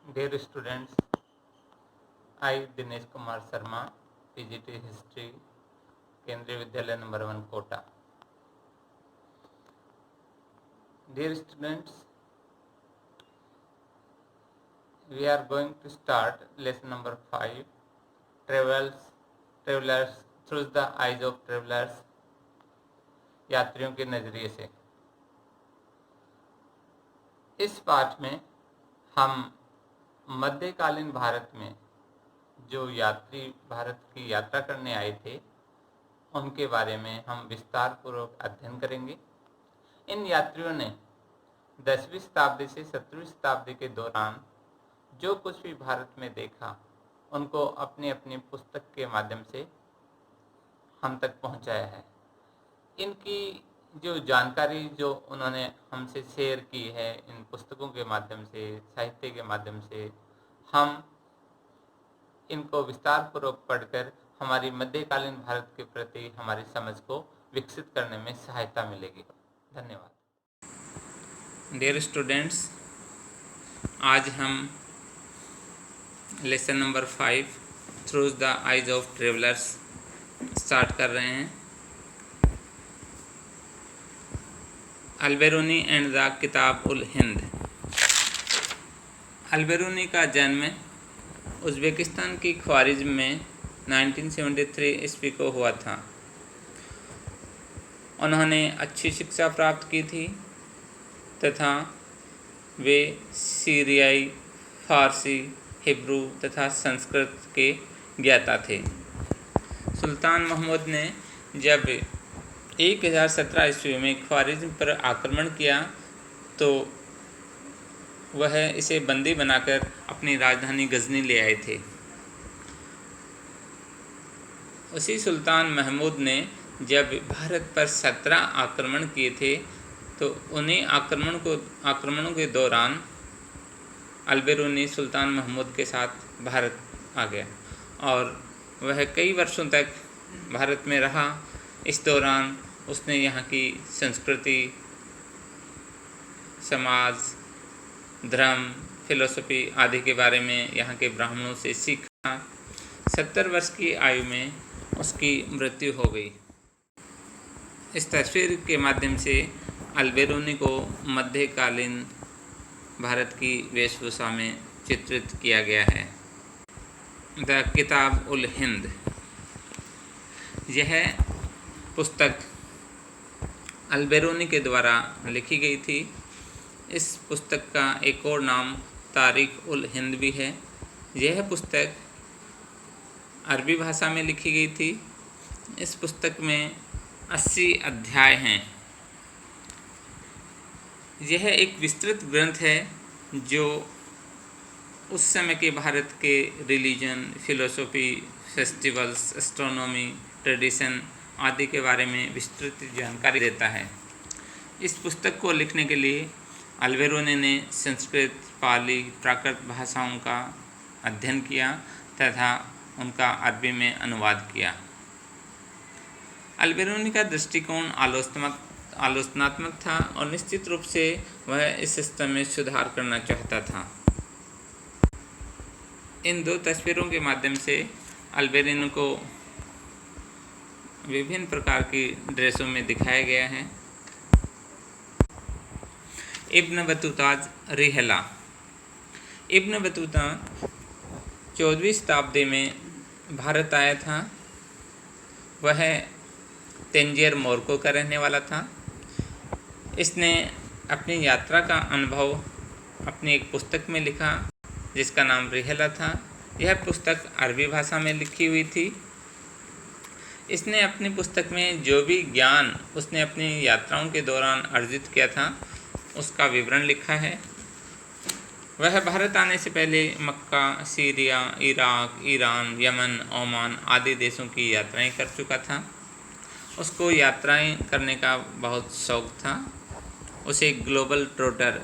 Dear students, I Dinesh Kumar Sharma, PGT History, Kendriya Vidyalaya number 1 Kota. Dear students, we are going to start lesson number 5, Travelers through the eyes of travelers, यात्रियों के नज़रिए से। इस पाठ में हम मध्यकालीन भारत में जो यात्री भारत की यात्रा करने आए थे उनके बारे में हम विस्तार पूर्वक अध्ययन करेंगे। इन यात्रियों ने 10वीं शताब्दी से 17वीं शताब्दी के दौरान जो कुछ भी भारत में देखा उनको अपनी अपनी पुस्तक के माध्यम से हम तक पहुंचाया है। इनकी जो जानकारी जो उन्होंने हमसे शेयर की है इन पुस्तकों के माध्यम से, साहित्य के माध्यम से, हम इनको विस्तार पूर्वक पढ़कर हमारी मध्यकालीन भारत के प्रति हमारी समझ को विकसित करने में सहायता मिलेगी। धन्यवाद। डियर स्टूडेंट्स, आज हम lesson number 5 through the eyes of travellers start कर रहे हैं। अल-बेरूनी एंड द किताब उल हिंद। अल-बेरूनी का जन्म उज़्बेकिस्तान की ख्वारिज़्म में 1973 ईस्वी को हुआ था। उन्होंने अच्छी शिक्षा प्राप्त की थी तथा वे सीरियाई, फारसी, हिब्रू तथा संस्कृत के ज्ञाता थे। सुल्तान महमूद ने जब 1017 ईस्वी में ख्वारिज़्म पर आक्रमण किया तो वह इसे बंदी बनाकर अपनी राजधानी गजनी ले आए थे। उसी सुल्तान महमूद ने जब भारत पर 17 आक्रमण किए थे तो उन्हीं आक्रमणों के दौरान अल-बेरूनी सुल्तान महमूद के साथ भारत आ गया और वह कई वर्षों तक भारत में रहा। इस दौरान उसने यहाँ की संस्कृति, समाज, धर्म, फिलोसफी आदि के बारे में यहाँ के ब्राह्मणों से सीखा। 70 वर्ष की आयु में उसकी मृत्यु हो गई। इस तस्वीर के माध्यम से अल-बेरूनी को मध्यकालीन भारत की वेशभूषा में चित्रित किया गया है। द किताब उल हिंद, यह पुस्तक अल-बेरूनी के द्वारा लिखी गई थी। इस पुस्तक का एक और नाम तारीख उल हिंद भी है। यह पुस्तक अरबी भाषा में लिखी गई थी। इस पुस्तक में 80 अध्याय हैं। यह एक विस्तृत ग्रंथ है जो उस समय के भारत के religion, philosophy, festivals, astronomy, tradition आदि के बारे में विस्तृत जानकारी देता है। इस पुस्तक को लिखने के लिए अल-बेरूनी ने संस्कृत, पाली, प्राकृत भाषाओं का अध्ययन किया तथा उनका अरबी में अनुवाद किया। अल-बेरूनी का दृष्टिकोण आलोचनात्मक था और निश्चित रूप से वह इस सिस्टम में सुधार करना चाहता था। इन दो तस्वीरों के माध्यम से अल-बेरूनी को विभिन्न प्रकार की ड्रेसों में दिखाया गया है। इब्न बतूताज रिहला। इब्न बतूता 14वीं शताब्दी में भारत आया था। वह तंजीर मोरक्को का रहने वाला था। इसने अपनी यात्रा का अनुभव अपनी एक पुस्तक में लिखा जिसका नाम रिहला था। यह पुस्तक अरबी भाषा में लिखी हुई थी। इसने अपनी पुस्तक में जो भी ज्ञान उसने अपनी यात्राओं के दौरान अर्जित किया था उसका विवरण लिखा है। वह भारत आने से पहले Mecca, Syria, Iraq, Iran, Yemen, Oman आदि देशों की यात्राएं कर चुका था। उसको यात्राएं करने का बहुत शौक़ था। उसे ग्लोबल ट्रोटर,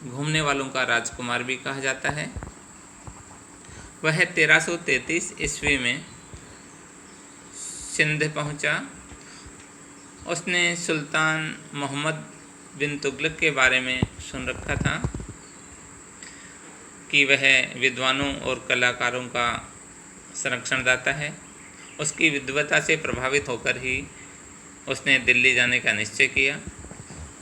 घूमने वालों का राजकुमार भी कहा जाता है। वह 1333 ईस्वी में सिंध पहुंचा। उसने सुल्तान मोहम्मद बिन तुगलक के बारे में सुन रखा था। कि वह विद्वानों और कलाकारों का संरक्षणदाता है। उसकी विद्वता से प्रभावित होकर ही उसने दिल्ली जाने का निश्चय किया।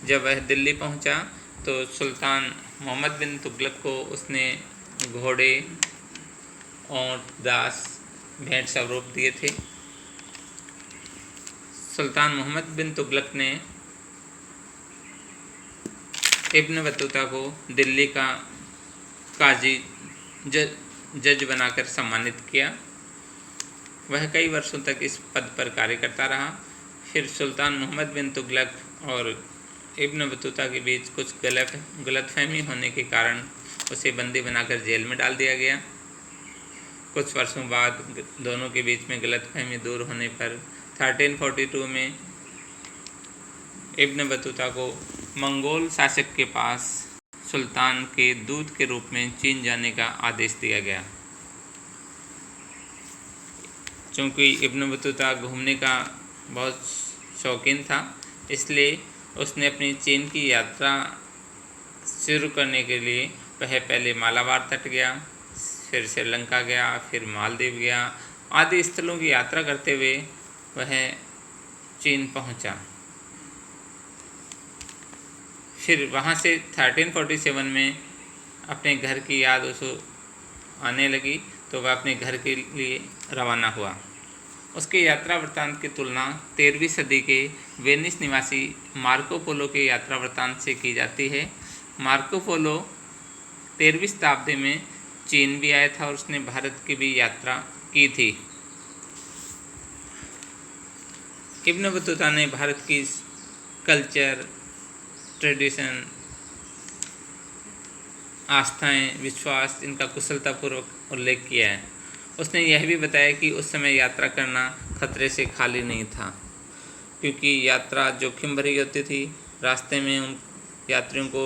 जब वह दिल्ली पहुंचा तो सुल्तान मोहम्मद बिन तुगलक को उसने घोड़े, ऊंट, दास भेंट स्वरूप दिए थे। सुल्तान मोहम्मद बिन तुगलक ने इब्न बतूता को दिल्ली का काजी जज बनाकर सम्मानित किया। वह कई वर्षों तक इस पद पर कार्य करता रहा। फिर सुल्तान मोहम्मद बिन तुगलक और इब्न बतूता के बीच कुछ गलतफहमी होने के कारण उसे बंदी बनाकर जेल में डाल दिया गया। कुछ वर्षों बाद दोनों के बीच में गलतफहमी दूर होने पर 1342 में इब्न बतूता को मंगोल शासक के पास सुल्तान के दूत के रूप में चीन जाने का आदेश दिया गया। चूँकि इब्न बतूता घूमने का बहुत शौकीन था, इसलिए उसने अपनी चीन की यात्रा शुरू करने के लिए वह पहले मालाबार तट गया, फिर श्रीलंका गया, फिर मालदीव गया आदि स्थलों की यात्रा करते हुए वह चीन पहुंचा। फिर वहाँ से 1347 में अपने घर की याद उसको आने लगी तो वह अपने घर के लिए रवाना हुआ। उसके यात्रा वृत्तांत की तुलना 13वीं सदी के वेनिस निवासी मार्को पोलो के यात्रा वृत्तांत से की जाती है। मार्को पोलो 13वीं शताब्दी में चीन भी आया था और उसने भारत की भी यात्रा की थी। इब्न बतूता ने भारत की कल्चर, ट्रेडिशन, आस्थाएं, विश्वास, इनका कुशलतापूर्वक उल्लेख किया है। उसने यह भी बताया कि उस समय यात्रा करना खतरे से खाली नहीं था, क्योंकि यात्रा जोखिम भरी होती थी। रास्ते में उन यात्रियों को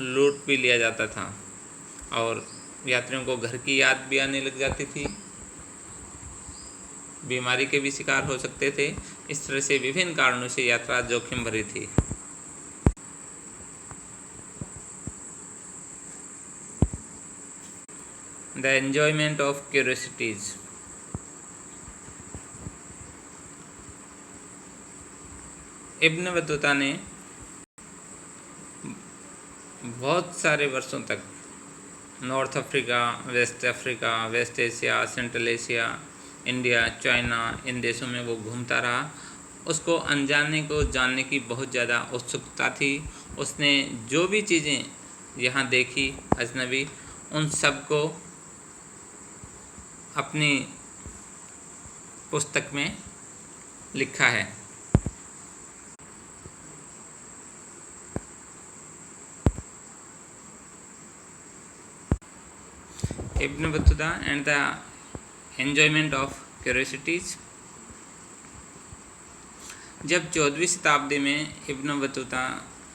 लूट भी लिया जाता था और यात्रियों को घर की याद भी आने लग जाती थी, बीमारी के भी शिकार हो सकते थे। इस तरह से विभिन्न कारणों से यात्रा जोखिम भरी थी। The enjoyment of curiosities. Ibn Battuta ने बहुत सारे वर्षों तक North Africa, West Africa, West Asia, Central Asia, India, China, इन देशों में वो घूमता रहा। उसको अनजाने को जानने की बहुत ज़्यादा उत्सुकता थी। उसने जो भी चीज़ें यहाँ देखी अजनबी, उन सब को अपनी पुस्तक में लिखा है। Ibn Battuta and the enjoyment of curiosities. जब 14वीं शताब्दी में इब्न बतूता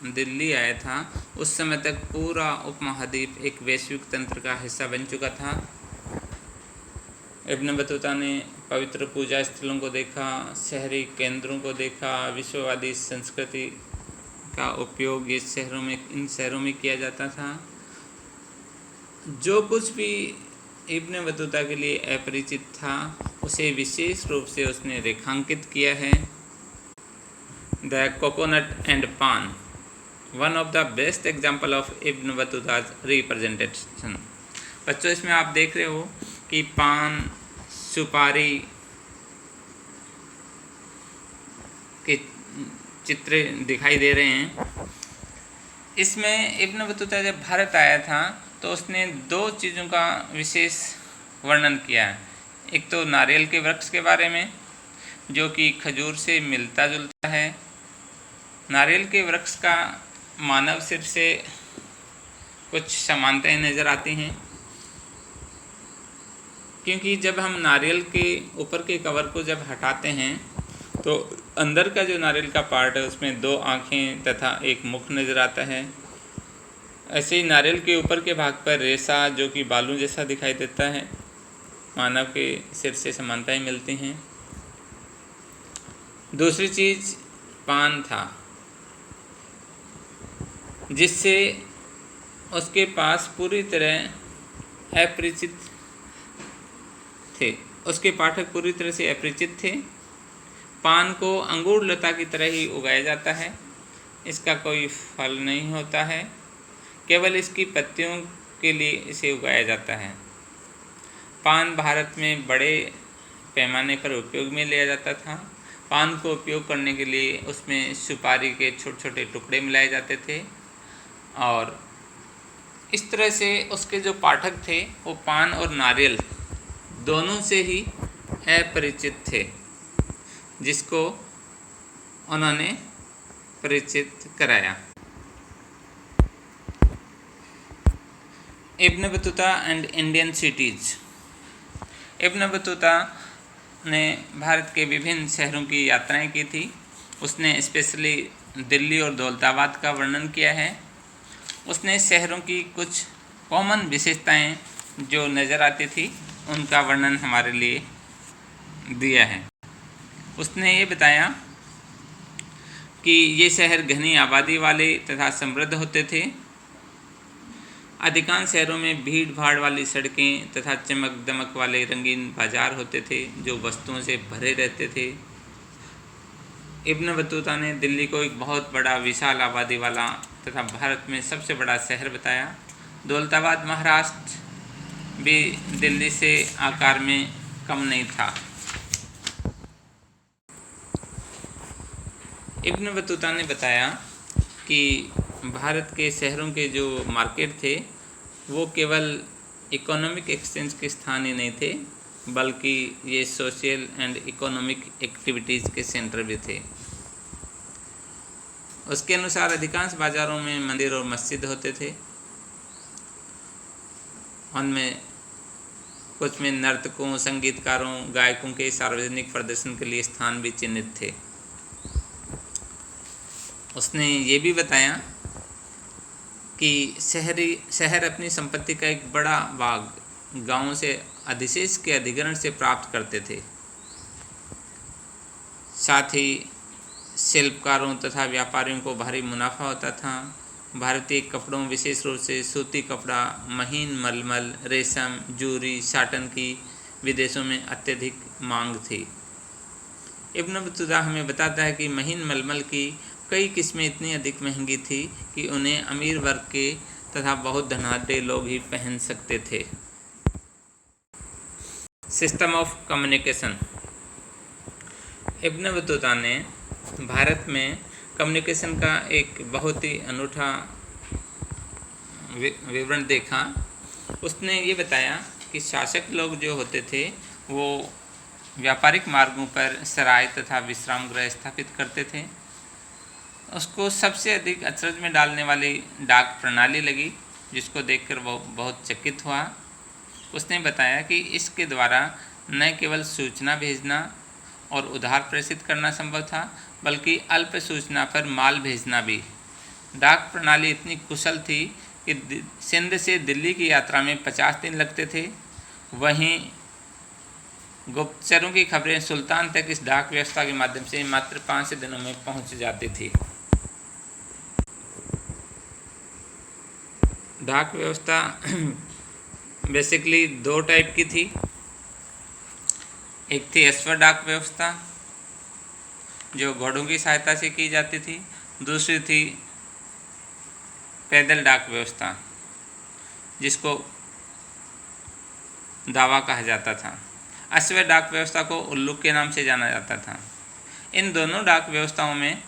दिल्ली आया था, उस समय तक पूरा उपमहाद्वीप एक वैश्विक तंत्र का हिस्सा बन चुका था। इब्न बतूता ने पवित्र पूजा स्थलों को देखा, शहरी केंद्रों को देखा, विश्ववादी संस्कृति का उपयोग इन शहरों में किया जाता था। जो कुछ भी इब्न बतूता के लिए अपरिचित था, उसे विशेष रूप से उसने रेखांकित किया है। The coconut and paan, one of the best example of Ibn Battuta's representation. बच्चों, इसमें आप देख रहे हो कि पान, सुपारी के चित्र दिखाई दे रहे हैं। इसमें इब्न बतूता जब भारत आया था तो उसने दो चीज़ों का विशेष वर्णन किया है। एक तो नारियल के वृक्ष के बारे में, जो कि खजूर से मिलता जुलता है। नारियल के वृक्ष का मानव सिर से कुछ समानताएं नज़र आती हैं, क्योंकि जब हम नारियल के ऊपर के कवर को जब हटाते हैं तो अंदर का जो नारियल का पार्ट है उसमें दो आँखें तथा एक मुख नज़र आता है। ऐसे ही नारियल के ऊपर के भाग पर रेशा, जो कि बालू जैसा दिखाई देता है, मानव के सिर से समानताएं मिलती हैं। दूसरी चीज़ पान था, जिससे उसके पास पूरी तरह अपरिचित थे। उसके पाठक पूरी तरह से अपरिचित थे। पान को अंगूर लता की तरह ही उगाया जाता है, इसका कोई फल नहीं होता है, केवल इसकी पत्तियों के लिए इसे उगाया जाता है। पान भारत में बड़े पैमाने पर उपयोग में लिया जाता था। पान को उपयोग करने के लिए उसमें सुपारी के छोटे छोटे टुकड़े मिलाए जाते थे और इस तरह से उसके जो पाठक थे वो पान और नारियल दोनों से ही अपरिचित थे, जिसको उन्होंने परिचित कराया। Ibn Battuta and Indian cities. Ibn Battuta ने भारत के विभिन्न शहरों की यात्राएं की थी। उसने स्पेशली दिल्ली और दौलताबाद का वर्णन किया है। उसने शहरों की कुछ कॉमन विशेषताएं जो नज़र आती थी उनका वर्णन हमारे लिए दिया है। उसने ये बताया कि ये शहर घनी आबादी वाले तथा समृद्ध होते थे। अधिकांश शहरों में भीड़ भाड़ वाली सड़कें तथा चमक दमक वाले रंगीन बाजार होते थे जो वस्तुओं से भरे रहते थे। इब्न बतूता ने दिल्ली को एक बहुत बड़ा विशाल आबादी वाला तथा भारत में सबसे बड़ा शहर बताया। दौलताबाद महाराष्ट्र भी दिल्ली से आकार में कम नहीं था। इब्न बतूता ने बताया कि भारत के शहरों के जो मार्केट थे वो केवल इकोनॉमिक एक्सचेंज के स्थान ही नहीं थे, बल्कि ये सोशल एंड इकोनॉमिक एक्टिविटीज़ के सेंटर भी थे। उसके अनुसार अधिकांश बाज़ारों में मंदिर और मस्जिद होते थे। उनमें कुछ में नर्तकों, संगीतकारों, गायकों के सार्वजनिक प्रदर्शन के लिए स्थान भी चिन्हित थे। उसने ये भी बताया कि शहर अपनी संपत्ति का एक बड़ा भाग गांवों से अधिशेष के अधिग्रहण से प्राप्त करते थे। साथ ही शिल्पकारों तथा व्यापारियों को भारी मुनाफा होता था। भारतीय कपड़ों, विशेष रूप से सूती कपड़ा, महीन मलमल, रेशम, जूरी, साटन की विदेशों में अत्यधिक मांग थी। इब्न बतूता हमें बताता है कि महीन मलमल की कई किस्में इतनी अधिक महंगी थी कि उन्हें अमीर वर्ग के तथा बहुत धनाढ्य लोग ही पहन सकते थे। System of communication. Ibn Battuta ने भारत में कम्युनिकेशन का एक बहुत ही अनूठा विवरण देखा। उसने ये बताया कि शासक लोग जो होते थे वो व्यापारिक मार्गों पर सराय तथा विश्राम गृह स्थापित करते थे। उसको सबसे अधिक अचरज में डालने वाली डाक प्रणाली लगी, जिसको देखकर वो बहुत चकित हुआ। उसने बताया कि इसके द्वारा न केवल सूचना भेजना और उधार प्रेषित करना संभव था, बल्कि अल्प सूचना पर माल भेजना भी। डाक प्रणाली इतनी कुशल थी कि सिंध से दिल्ली की यात्रा में 50 दिन लगते थे। वहीं गुप्तचरों की खबरें सुल्तान तक इस डाक व्यवस्था के माध्यम से मात्र 5 दिनों में पहुंच जाती थी। डाक व्यवस्था बेसिकली 2 टाइप की थी। एक थी अश्व डाक व्यवस्था जो घोड़ों की सहायता से की जाती थी। दूसरी थी पैदल डाक व्यवस्था जिसको दावा कहा जाता था। अश्व डाक व्यवस्था को उल्लूक के नाम से जाना जाता था। इन दोनों डाक व्यवस्थाओं में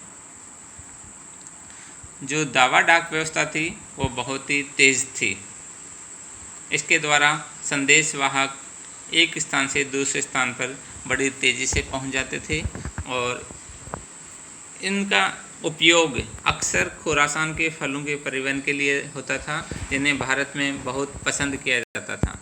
जो दावा डाक व्यवस्था थी वो बहुत ही तेज़ थी। इसके द्वारा संदेशवाहक एक स्थान से दूसरे स्थान पर बड़ी तेज़ी से पहुंच जाते थे और इनका उपयोग अक्सर खुरासान के फलों के परिवहन के लिए होता था, जिन्हें भारत में बहुत पसंद किया जाता था।